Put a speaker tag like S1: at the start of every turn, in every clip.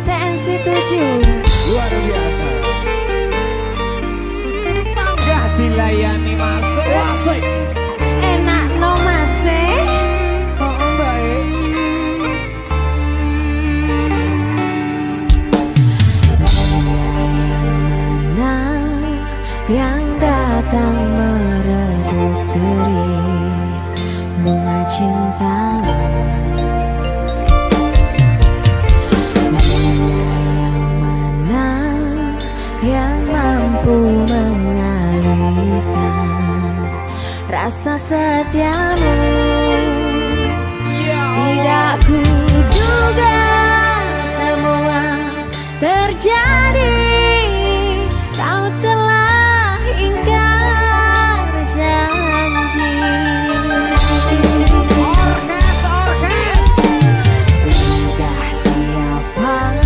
S1: TNC 7
S2: luar biasa. Panggah dilayani Mas Wasik.
S1: enak no mase.
S2: Oh baik.
S1: Mana yang datang merebut seri bunga cintamu. Yang mampu mengalihkan rasa setiamu. Tidak kuduga semua terjadi. Kau telah ingkar janji. Entah siapa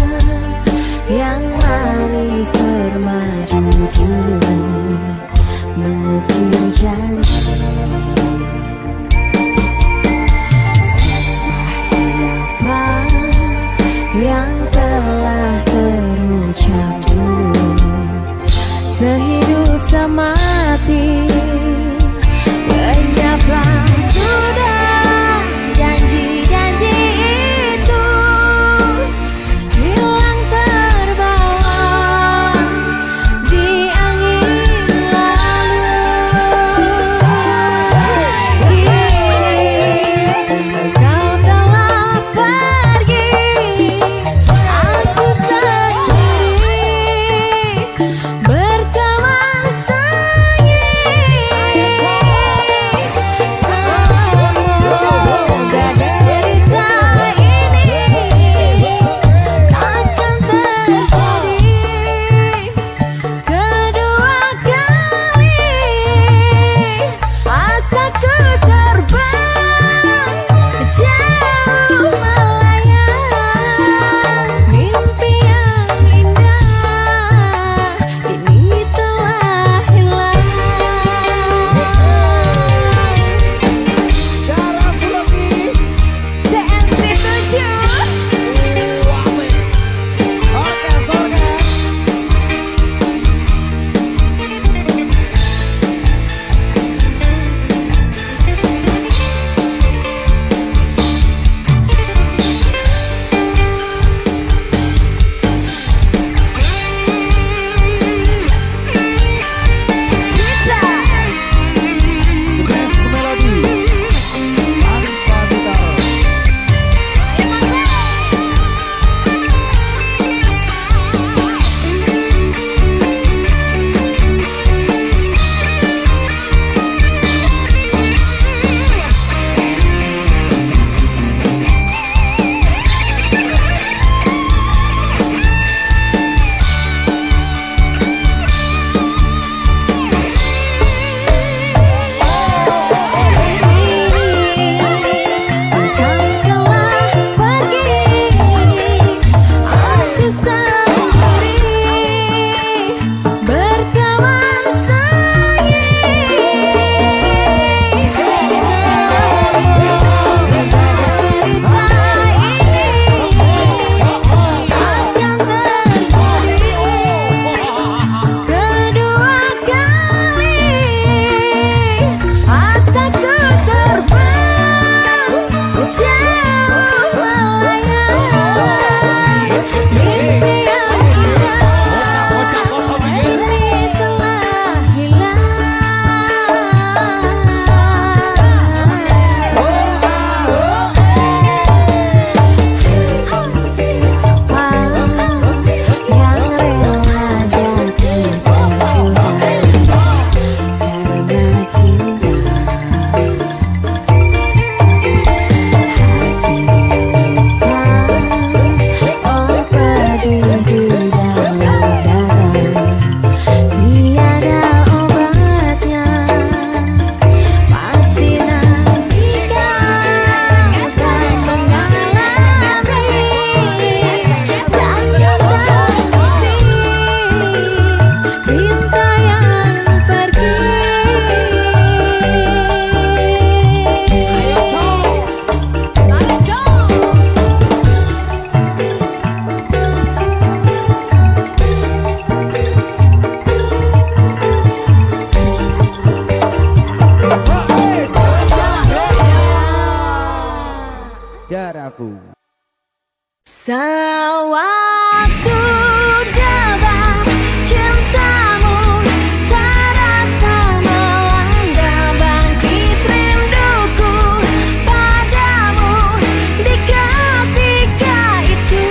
S1: yang manis bermaju dulu mengukir janji. Siapa yang telah terucap dulu sehidup semati. Lenyaplah sudah janji-janji itu, hilang terbawa di angin lalu.
S2: Rafu.
S1: Sewaktu debar cintamu terasa melanda, bangkit rinduku padamu di ketika itu.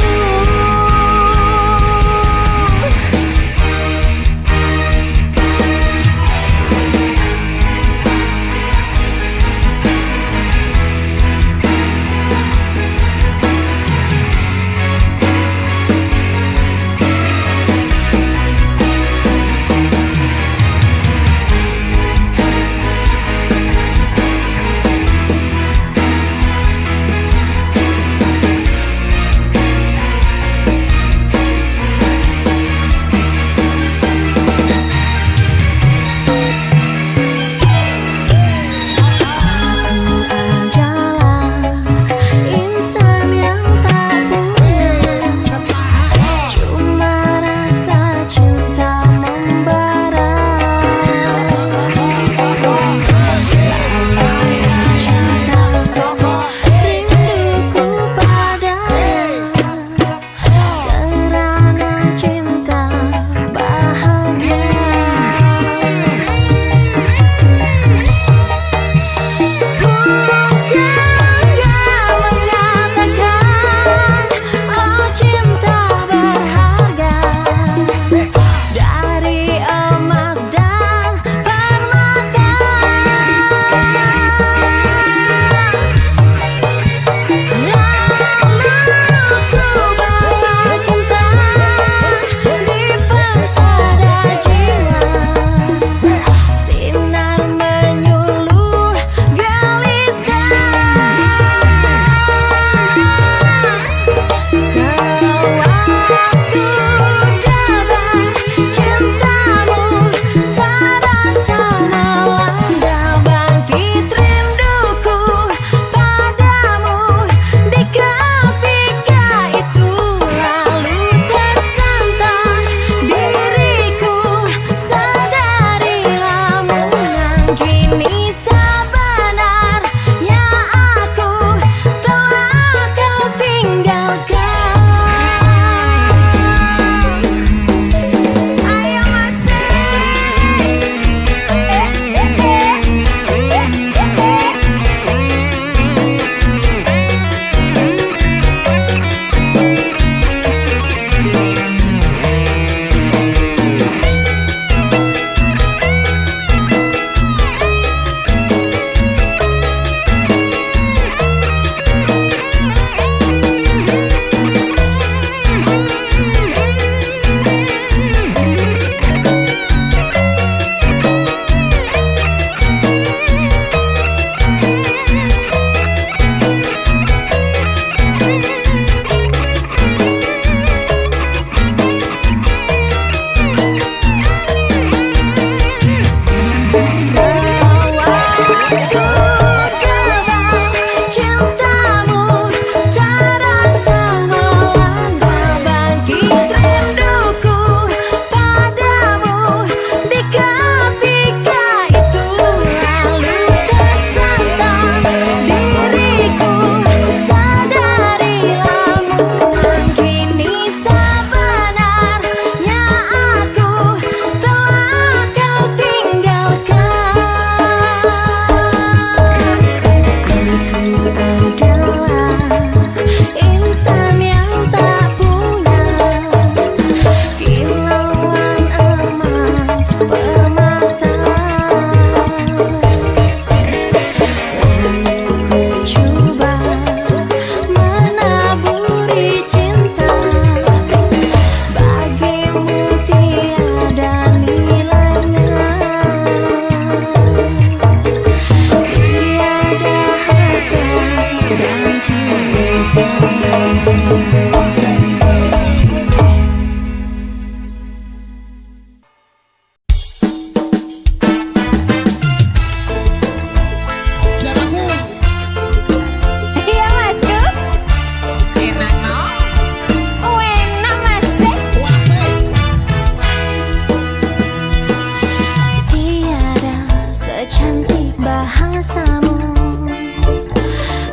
S1: Secantik bahasamu,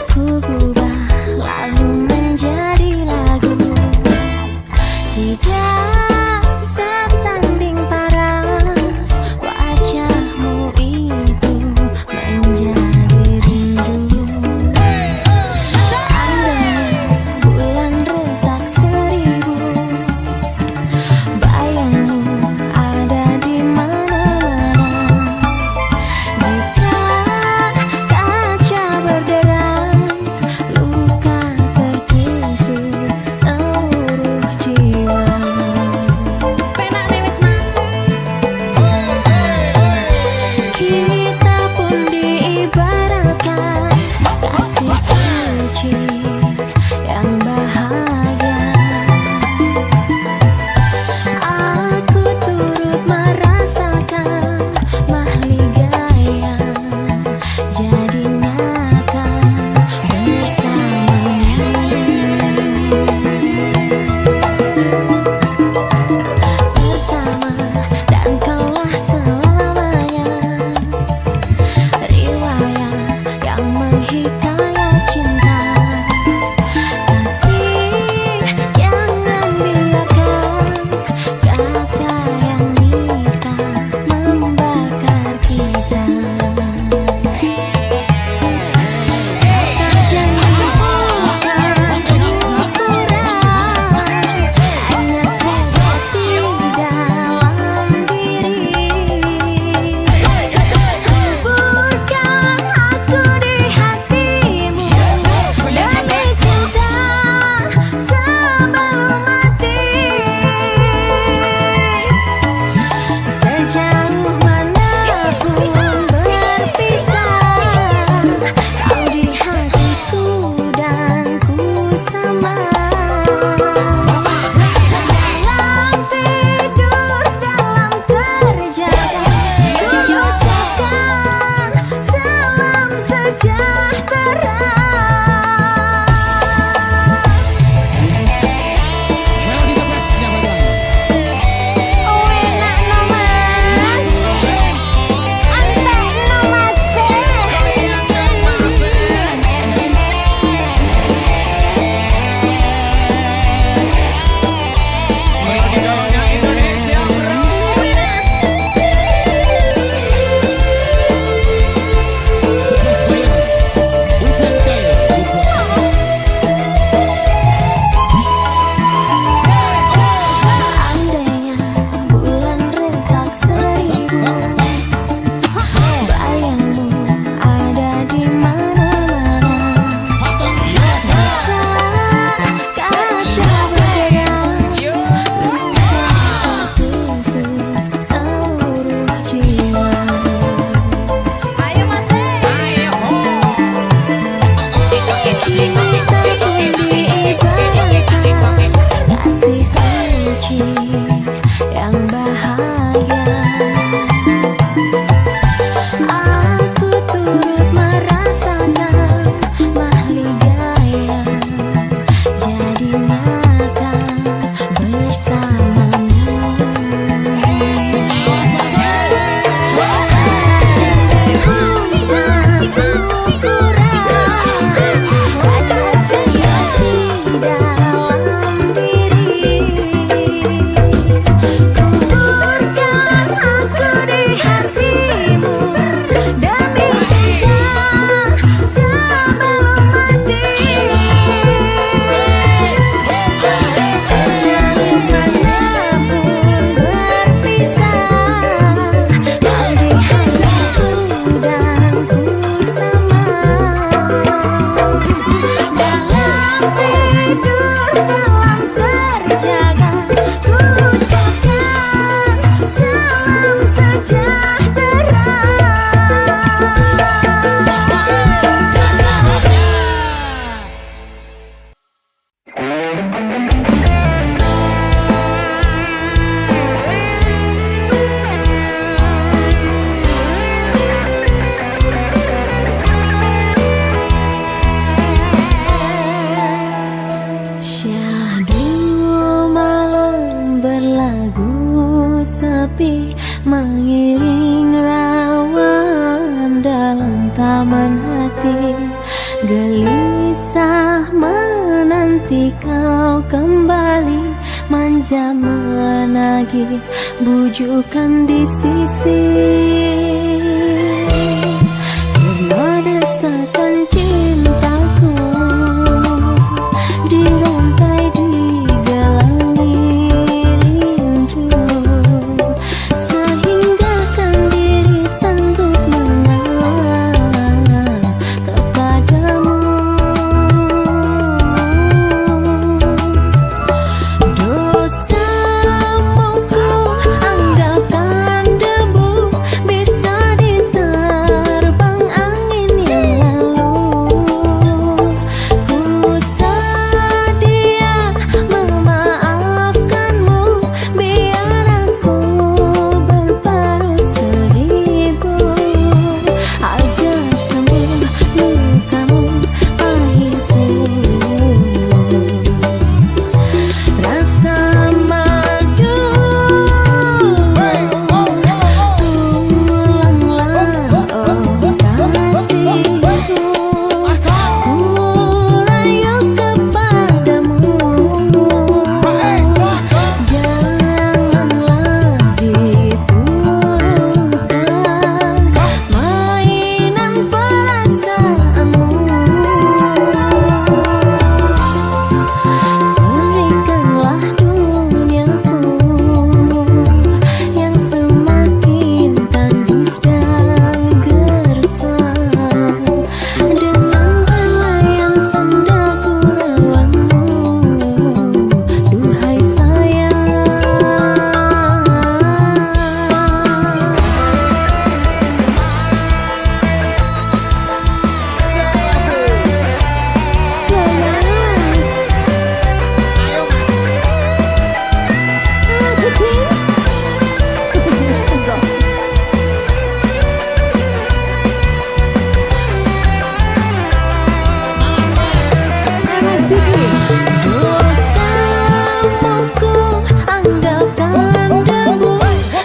S1: ku gubah lalu taman hati, gelisah menanti kau kembali, manja menagih bujukan di sisi. Karena desakan cintaku dirangkai digelangi rindu, sehingga kan diri sanggup mengalah kepadamu. Dosamu ku anggapkan debu, bisa diterbang angin yang lalu. Ku sedia memaafkanmu, biar aku berparuh seribu, agar sembuh lukamu pahitku. Rasa madu tulanglah oh kasihku, ku rayu kepadamu, janganlah ditulangkan mainan perasaanmu. Surikanlah duniaku yang semakin tandus dan gersang, dengan belayan senda gurauanmu, duhai sayang. Dosamu ku anggapkan debu,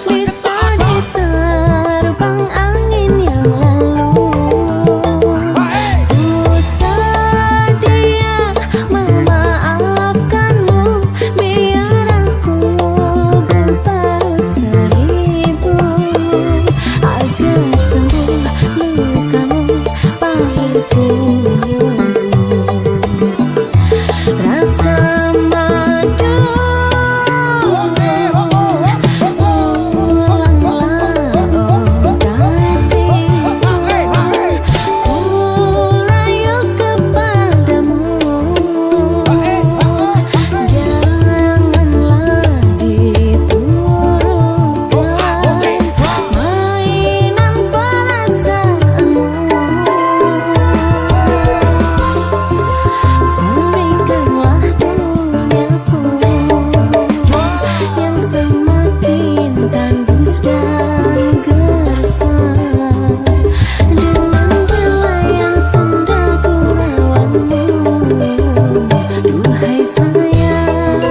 S1: bisa diterbang angin yang lalu. Ku sedia memaafkanmu, biar aku berparuh seribu, agar sembuh lukamu pahitku. Rasa madu tulanglah oh kasihku, ku rayu kepadamu, janganlah ditulangkan mainan perasaanmu. Surikanlah duniaku yang semakin tandus dan gersang, dengan belayan senda gurauanmu, duhai sayang.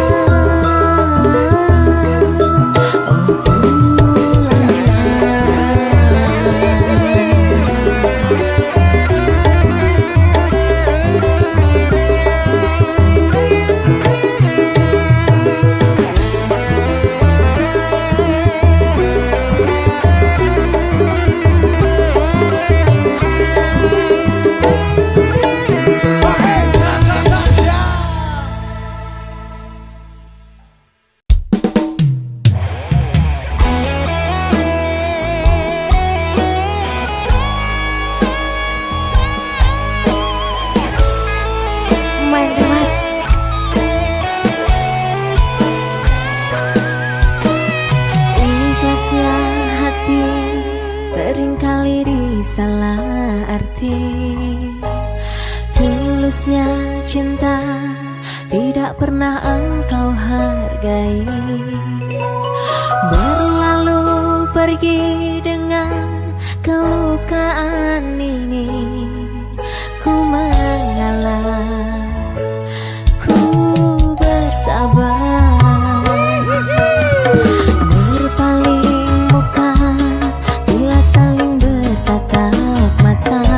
S1: Oh main keras. Ikhlasnya hati seringkali disalah arti, tulusnya cinta tidak pernah engkau hargai. Berlalu pergi dengan kelukaan ini, ku mengalah, ku bersabar, berpaling muka bila saling bertatap mata.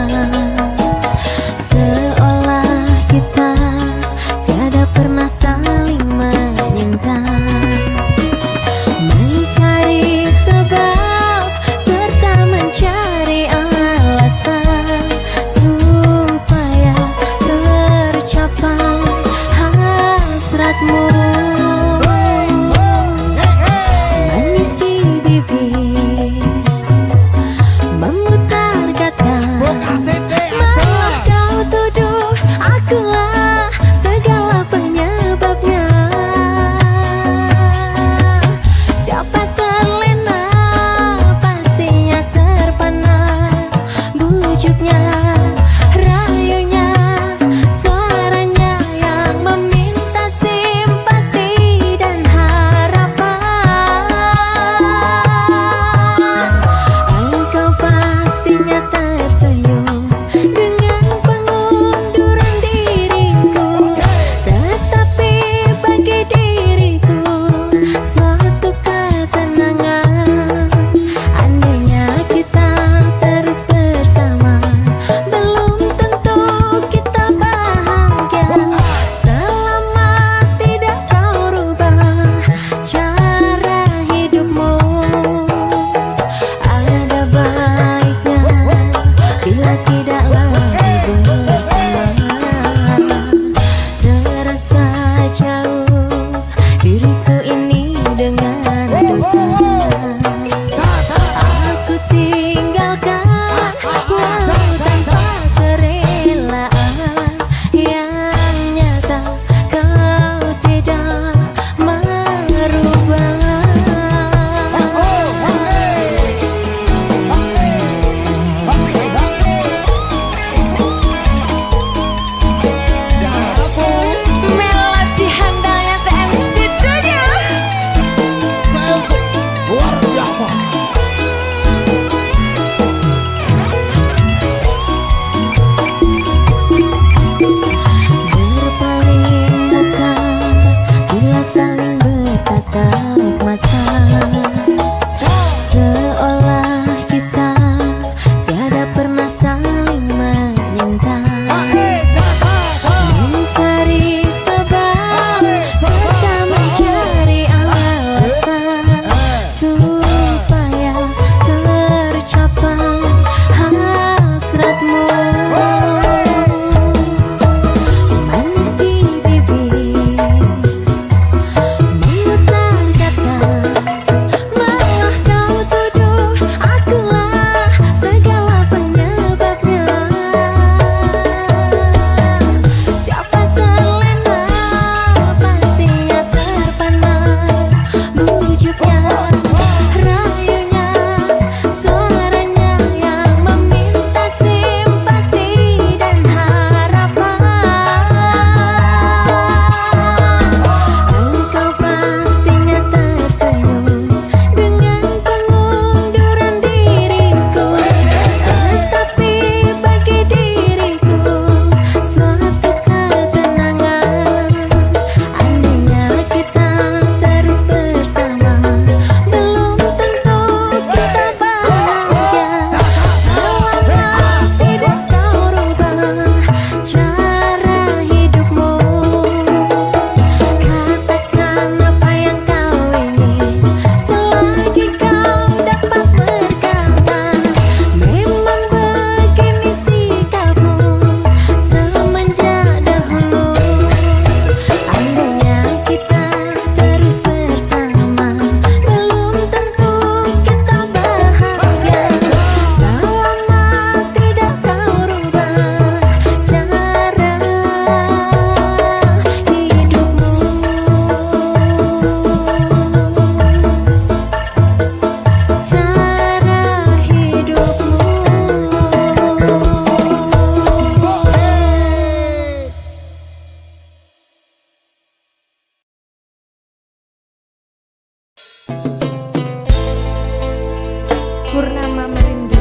S1: Purnama Merindu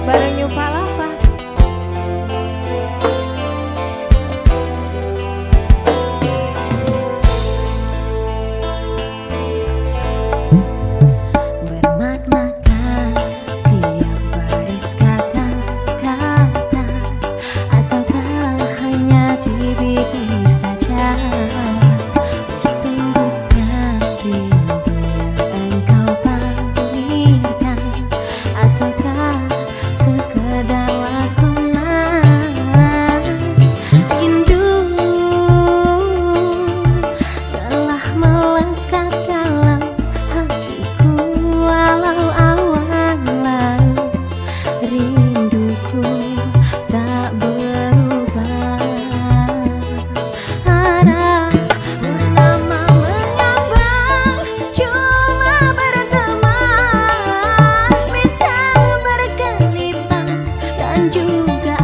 S1: bareng New Palapa.
S3: Bermaknakan tiap baris kata-kata, ataukah hanya di bibir saja? Bersungguhnya rindu yang engkau pamirkan, ataukah sekedar lakonan? Rindu telah melekat dalam hatiku, walau awan lalu rinduku tak berubah. Ada purnama mengambang, cuma berteman, bintang berkelipang dan juga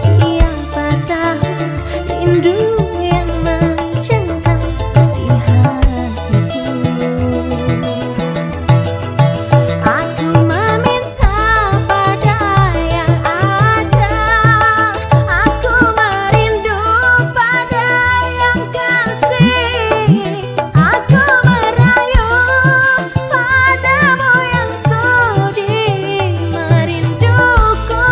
S3: siapa tahu rindu yang mencengkam di hatiku. Aku meminta pada yang ada, aku merindu pada yang kasih, aku merayu padamu yang sudi merinduku.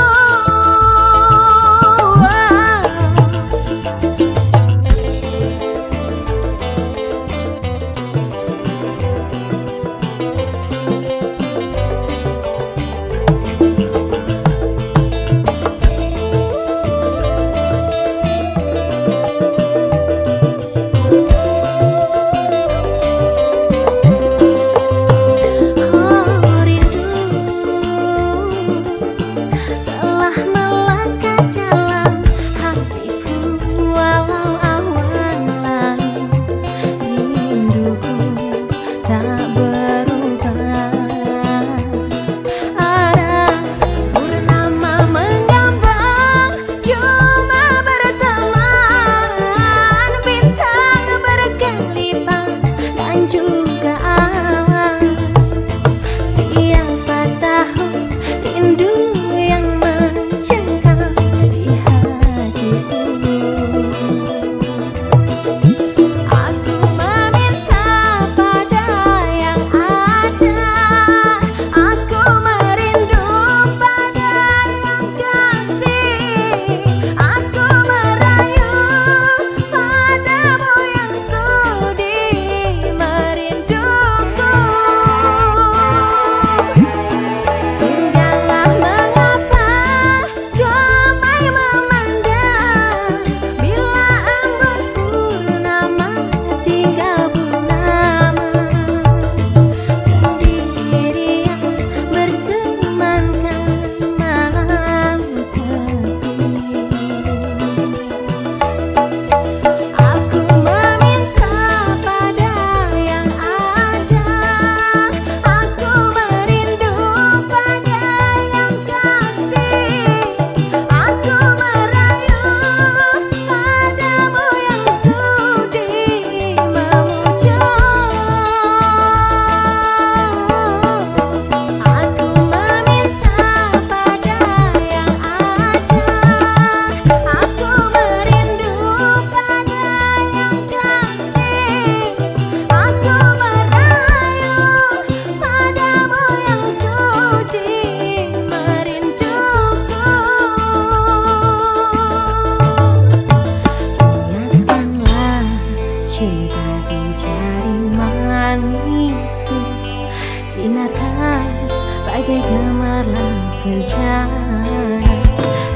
S3: kencana.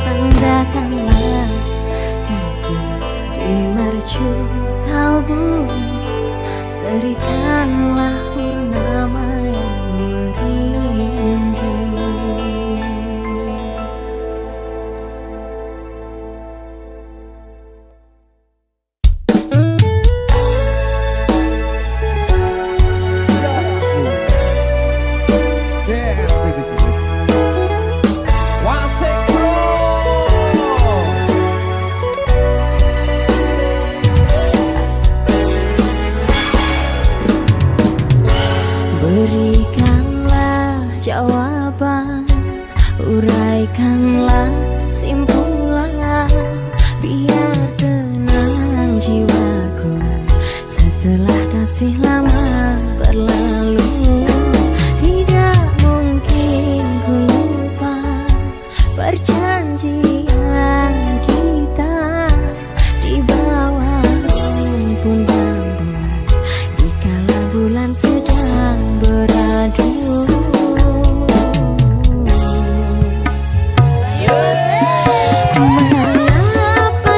S3: Tandakalah kasih di mercu kalbu, serikanlah purnama yang merindu. Berikanlah jawaban, uraikanlah simpulan, biar tenang jiwaku setelah kasih lama berlalu. Tidak mungkin ku lupa perjanjian kita di bawah rumpun bambu dikala bulan sedang beradu. Mengapa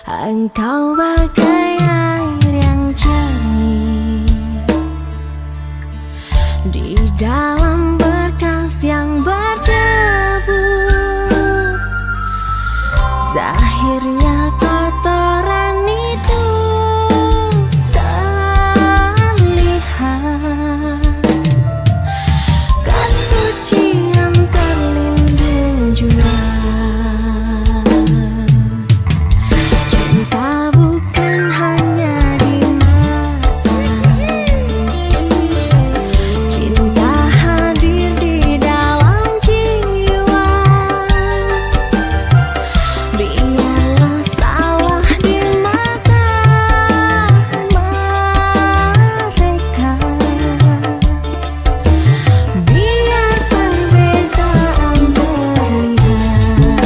S3: Engkau bagai air yang jernih di dalam berkas yang berdebu. Zahirnya kotoran itu terlihat, kesucian terlindung jua. Cinta bukan hanya di mata, cinta hadir di dalam jiwa. Biarlah salah di mata mereka, biar perbezaan terlihat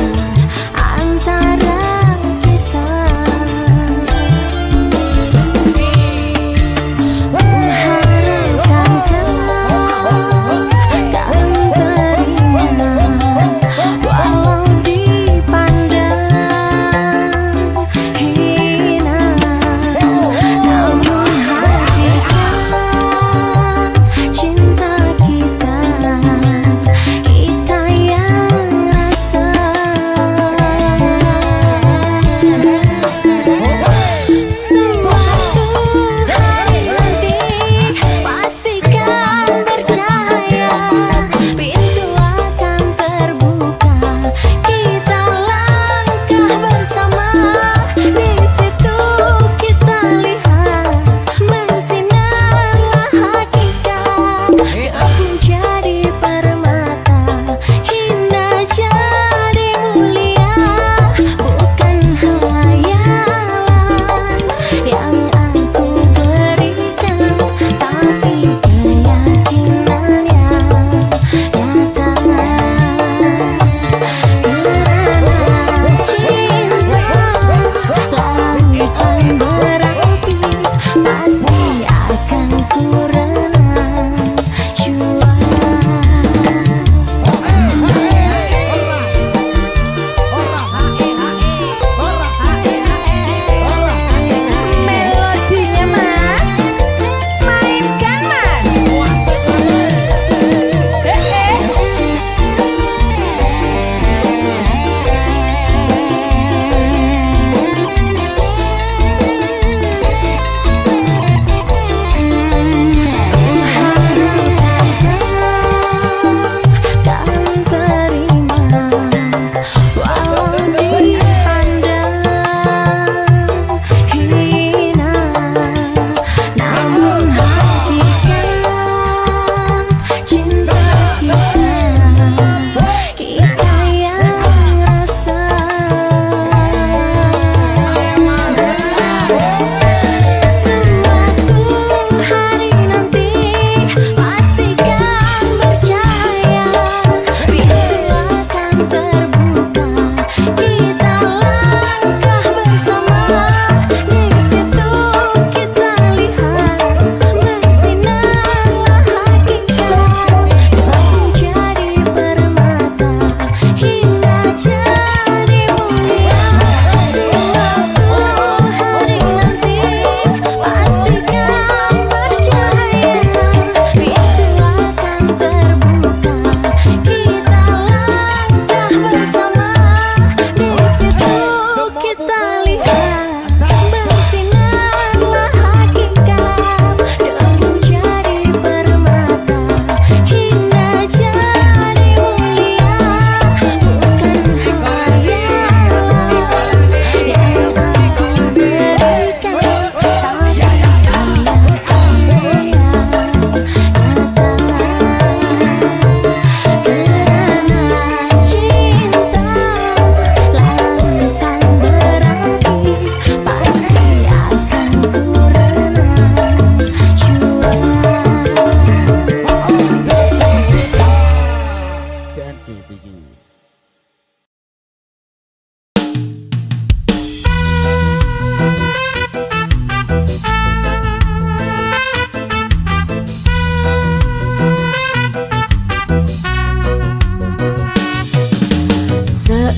S3: antara kita. Kuharapkan kau terima, walau dipandang hina. Namun hatikan cinta kita, kita yang rasa. Suatu hari nanti pastikan percaya, pintu akan terbuka, kita langkah bersama. Di situ kita lihat bersinarlah hakikat. Aku jadi permata, hina jadi mulia. Bukan hayalan yang aku berikan, tapi keyakinan yang nyata. Karena cinta lautan berapi, pasti akan ku renang jua. Melodinya mas, mainkan mas. Kau terima, walau dipandang hina. Namun hatikan cinta kita yang rasa. Suatu hari nanti pastikan percaya, pintu akan terbuka, kita langkah bersama. Di situ kita lihat bersinarlah hakikat. Aku jadi permata, hina jadi mulia. Suatu hari nanti pastikan percaya, pintu akan terbuka, kita langkah bersama. Di situ kita lihat bersinarlah hakikat. Aku jadi permata, hina jadi mulia. Bukan hayalan yang aku berikan, tapi keyakinan nyata. Karena cinta lautan berapi, pasti akan ku renang jua.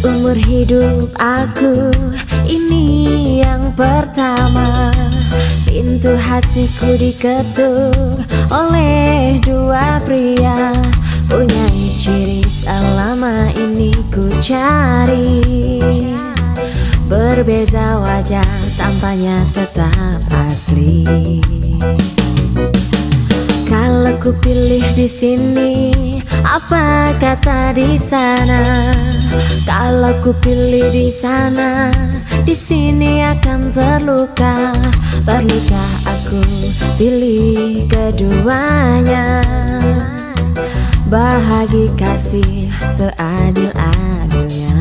S1: Seumur hidup aku ini yang pertama, pintu hatiku diketuk oleh dua pria, punya ciri selama ini ku cari. Berbeza wajah, tampaknya tetap asli. Kalau ku pilih di sini, apa kata di sana? Kalau ku pilih di sana, di sini akan terluka. Perlukah aku pilih keduanya? Bahagi kasih seadil-adilnya.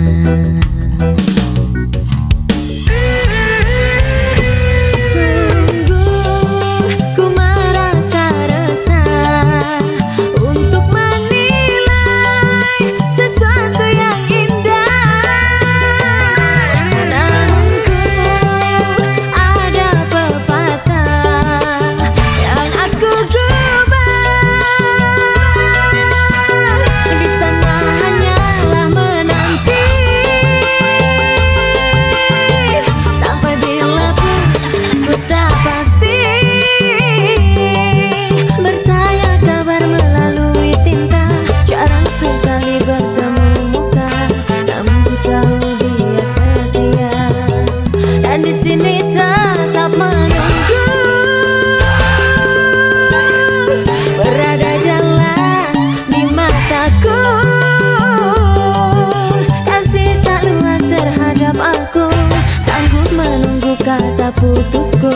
S1: Kata putusku,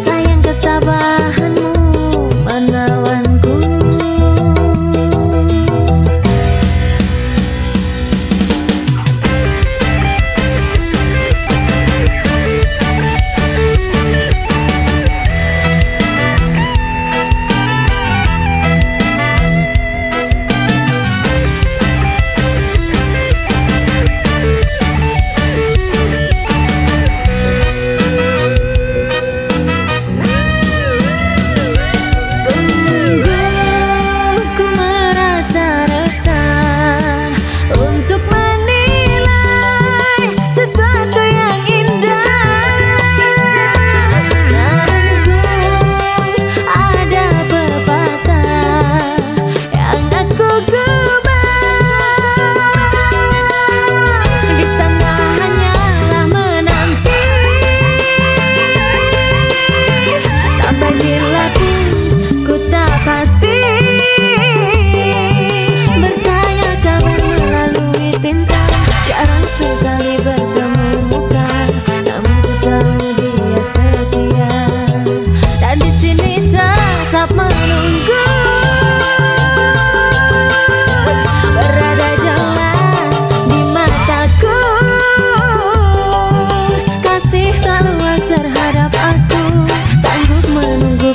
S1: sayang ketabahanmu menawanku.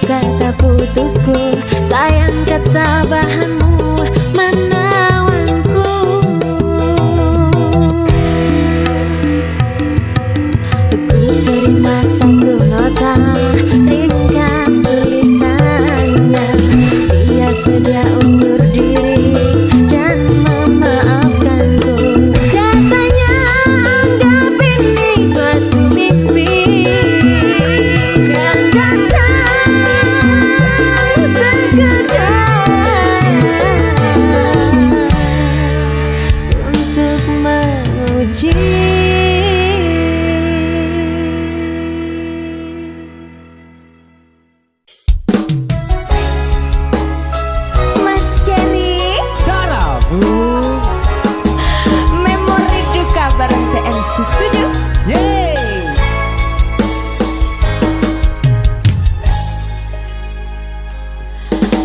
S1: Kata putusku, sayang ketabahanmu menawanku. Ku terima satu nota ringkas tulisannya. Dia sedia undur diri dan memaafkanku. Katanya anggap ini suatu mimpi yang datang untuk menguji. Mas Kenny,
S2: Darabu.
S1: memori duka bareng TN setuju.
S2: Yeay.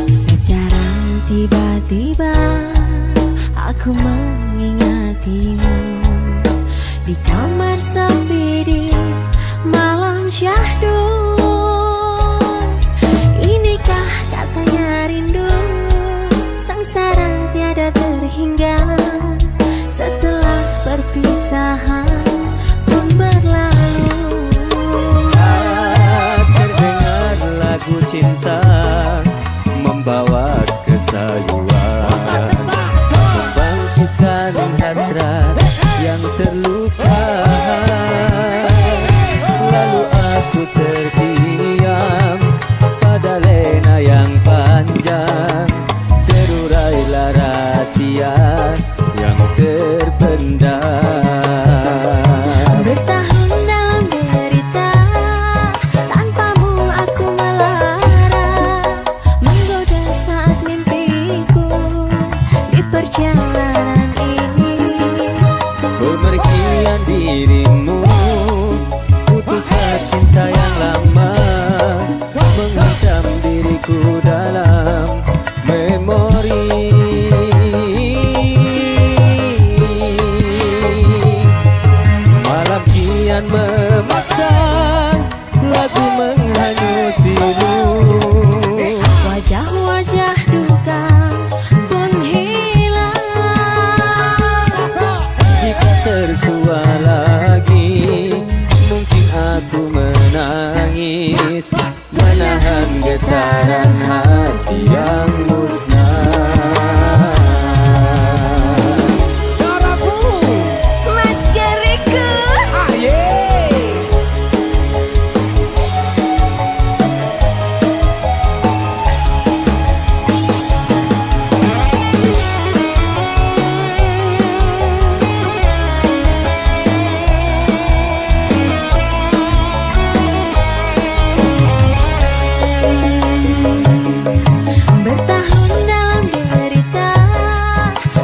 S1: Sejarah tiba-tiba aku mengingatimu di kamar sepi di malam syahdu. Inikah katanya rindu, sengsara tiada terhingga. Setelah perpisahan pun berlalu.
S4: Terdengar lagu cinta membawa kesayuan, membangkitkan hasrat yang terlalu terpendam.
S1: Bertahun dalam derita, tanpamu aku melara, menggoda saat mimpiku di perjalanan ini.
S4: Pemergian dirimu, putuslah cinta yang lama, menghantam diriku dalam memori. Malam kian memaksa, lagu menghanyutimu.
S1: Wajah-wajah duka pun hilang.
S4: Jika tersua lagi, mungkin aku menangis, menahan getaran hati yang musnah.
S1: Mas Jericho, bertahun dalam derita,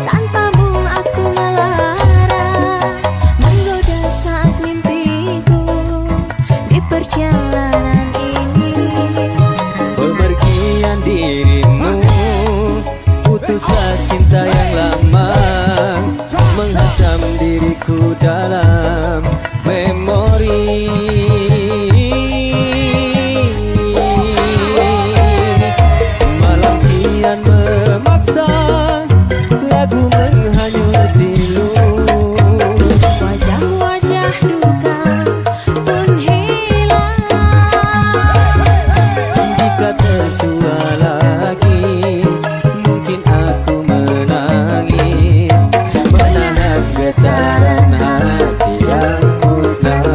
S1: tanpamu aku melara, menggoda saat mimpiku di perjalanan ini.
S4: Pemergian dirimu, putuslah cinta yang lama, menghantam diriku dalam memori. Malam kian memaksa, lagu menghanyutimu.
S1: Wajah-wajah duka pun hilang.
S4: Jika tersua lagi, mungkin aku menangis, menahan getaran hati yang musnah.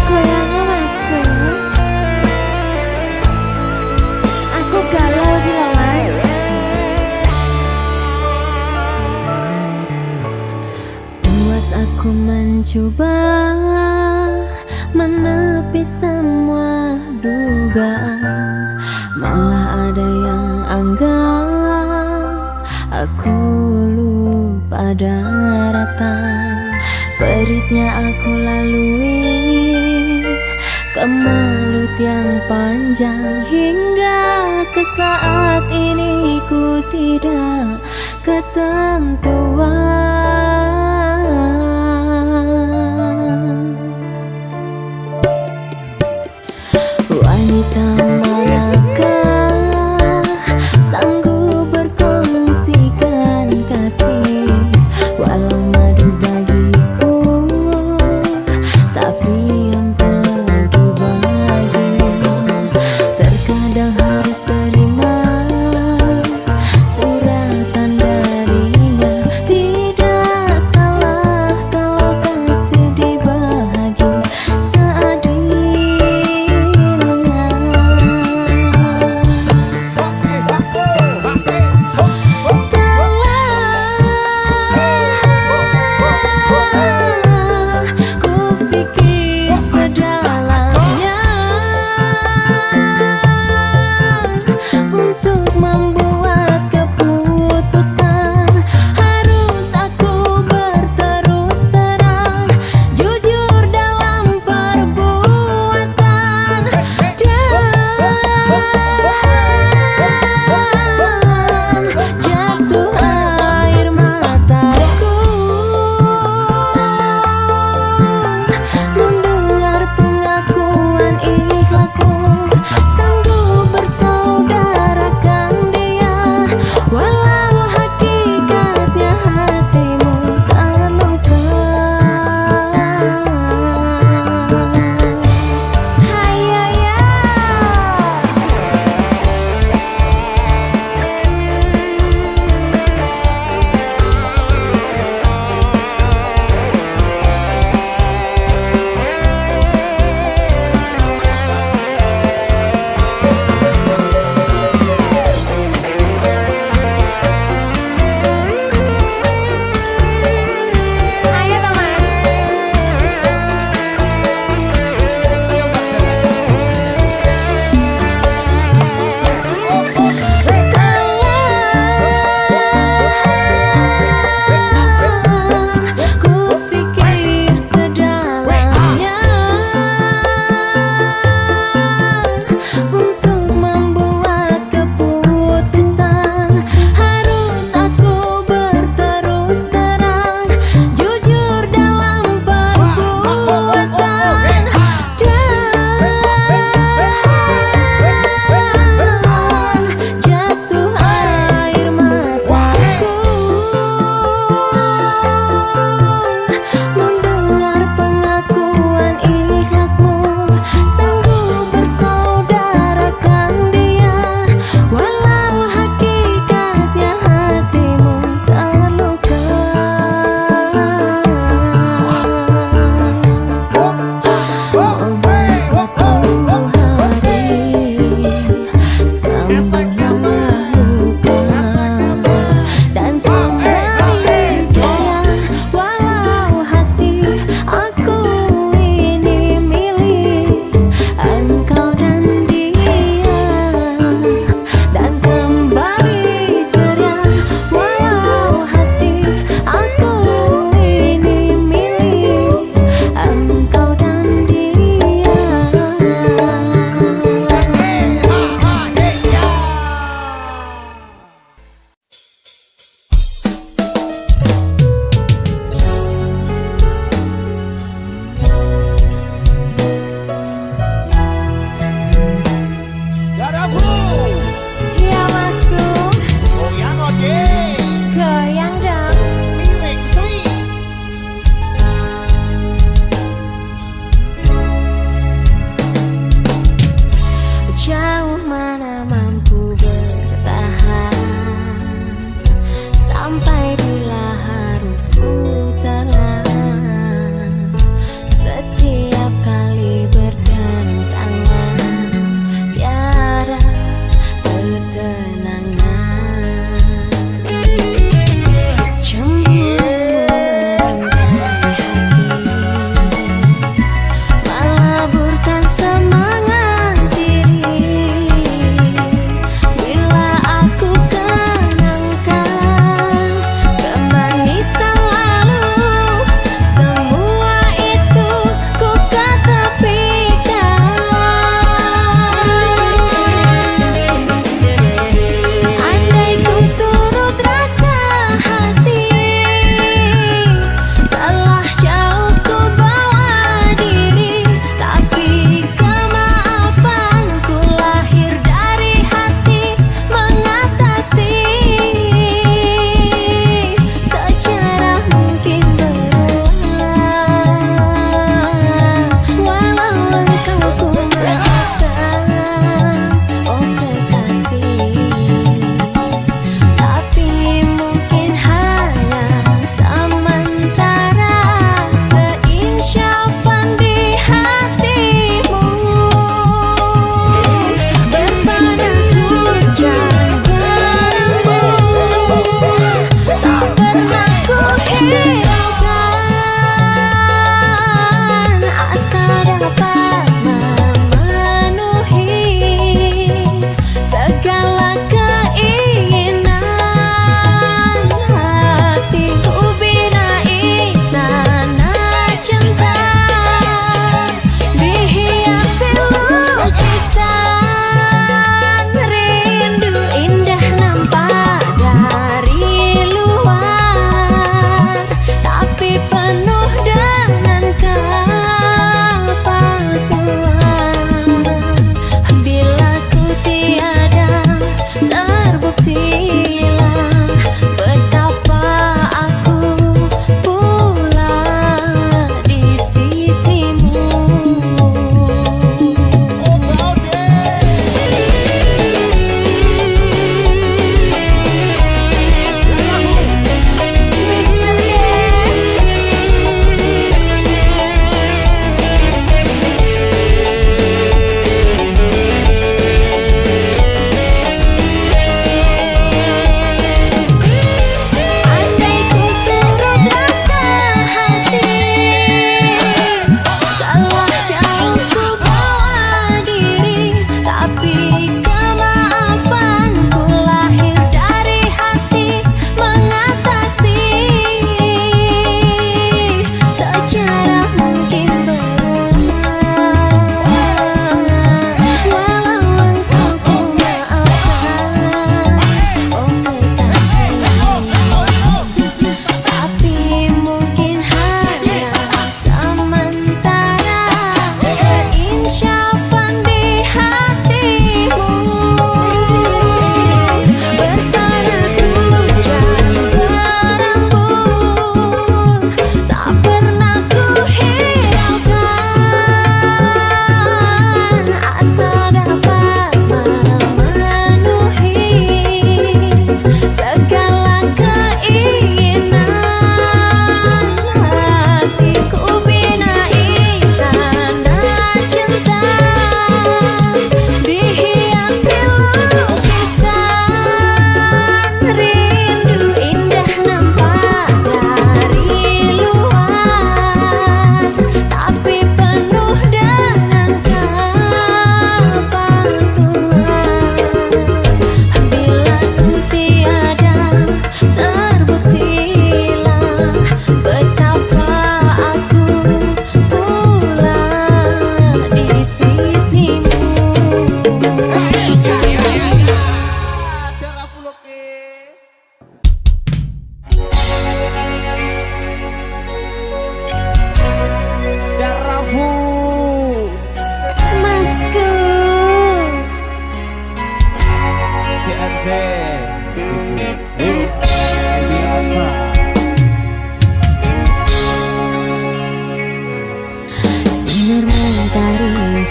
S1: Goyangnya masku, aku galau gila mas. Puas aku mencoba menepi semua dugaan, malah ada yang anggap aku lupa daratan. Peritnya aku lalui kemelut yang panjang, hingga ke saat ini ku tidak ketentuan. Wanita manakah sanggup berkongsikan kasih, walau madu bagiku, tapi yang perlu bagimu. Terkadang harus terima suratan darinya. Tidak salah kalau kasih dibagi seadilnya. Telah ku pikir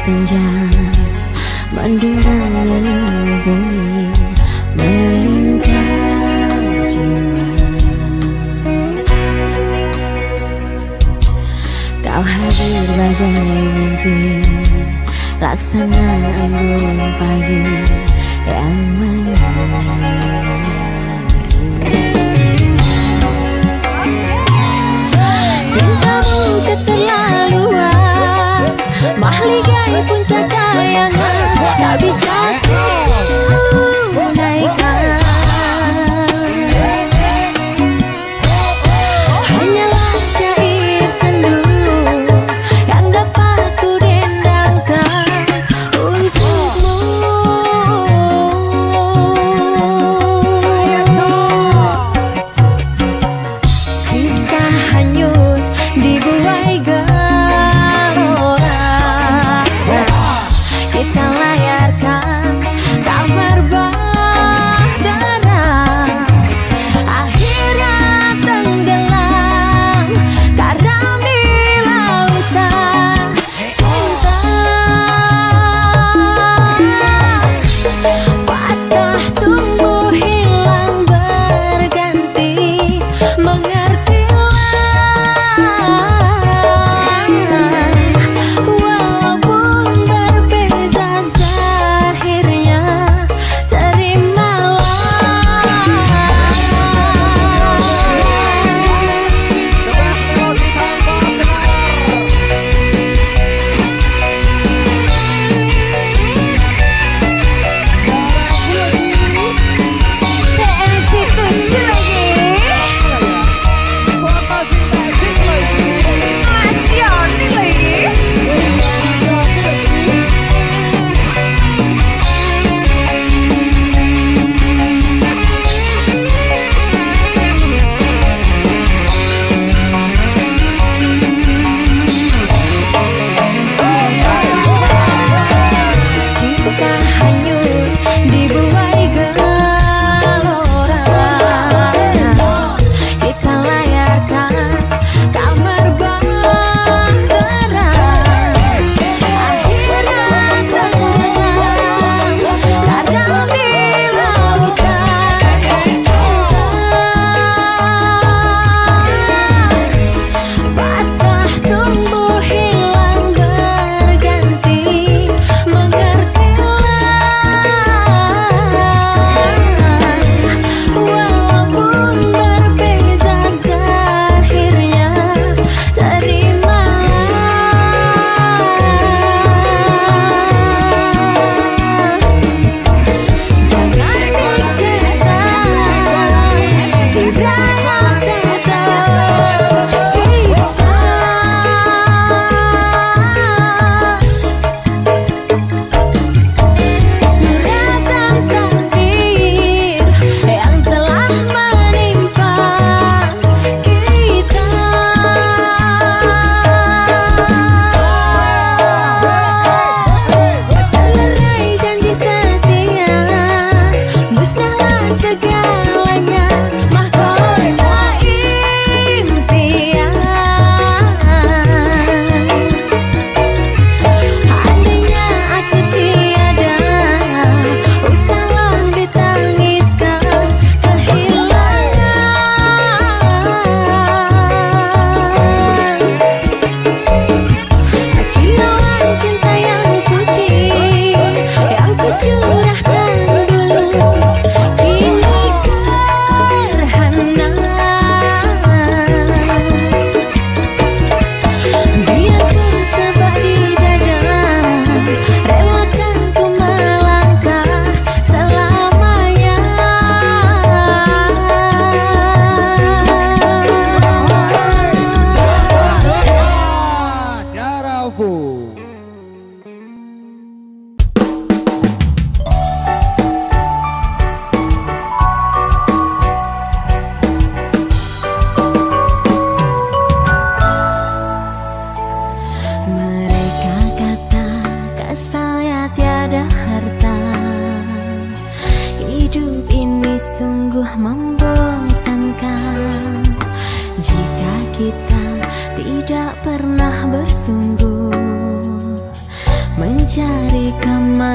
S1: senja mendung bumi melingkar jiwa. Kau hadir bagai mimpi, laksana embun pagi yang menyinari. Pintamu keterlaluan, mahligai puncak kayangan, tak bisa ku naikkan. Hanyalah syair sendu yang dapat ku dendangkan untukmu. Kita hanyut dibuai gelora, kita layarkan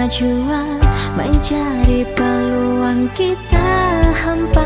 S3: kemajuan, mencari peluang kita hampa.